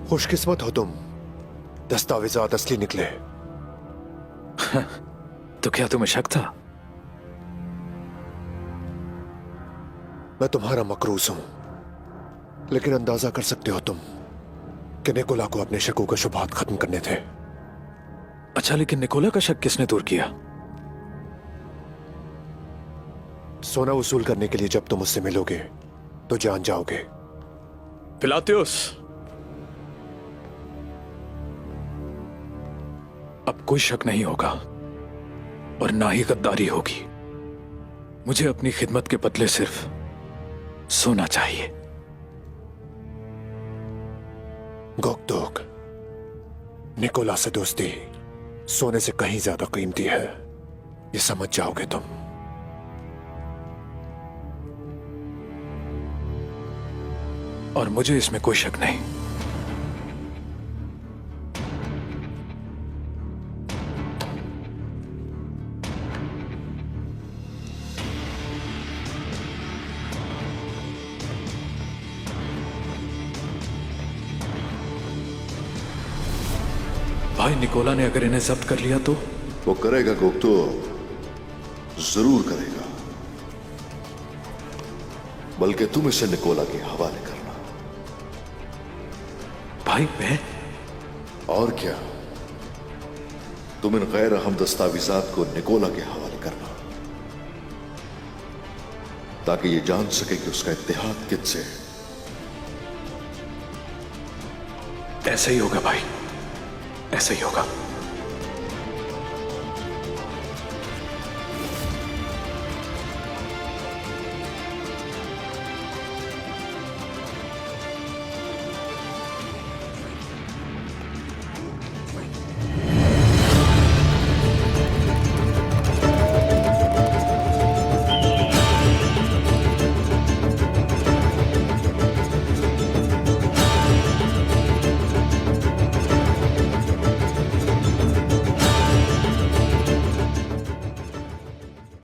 खुशकिस्मत हो तुम, दस्तावेजात असली निकले। तो क्या तुम्हें शक था? मैं तुम्हारा मकरूज हूं, लेकिन अंदाजा कर सकते हो तुम कि निकोला को अपने शकों के शुबहात खत्म करने थे। अच्छा, लेकिन निकोला का शक किसने दूर किया? सोना वसूल करने के लिए जब तुम उससे मिलोगे तो जान जाओगे। पिलातियुस, अब कोई शक नहीं होगा और ना ही गद्दारी होगी। मुझे अपनी खिदमत के बदले सिर्फ सोना चाहिए। गोकदोक, निकोला से दोस्ती सोने से कहीं ज्यादा कीमती है, ये समझ जाओगे तुम। और मुझे इसमें कोई शक नहीं। भाई, निकोला ने अगर इन्हें जब्त कर लिया तो? वो करेगा गोक्तो, जरूर करेगा। बल्कि तुम इसे निकोला के हवाले करना। भाई मैं? और क्या, तुम इन गैर अहम दस्तावेजात को निकोला के हवाले करना, ताकि ये जान सके कि उसका इत्तेहाद किससे। ऐसा ही होगा भाई, ऐसा ही होगा।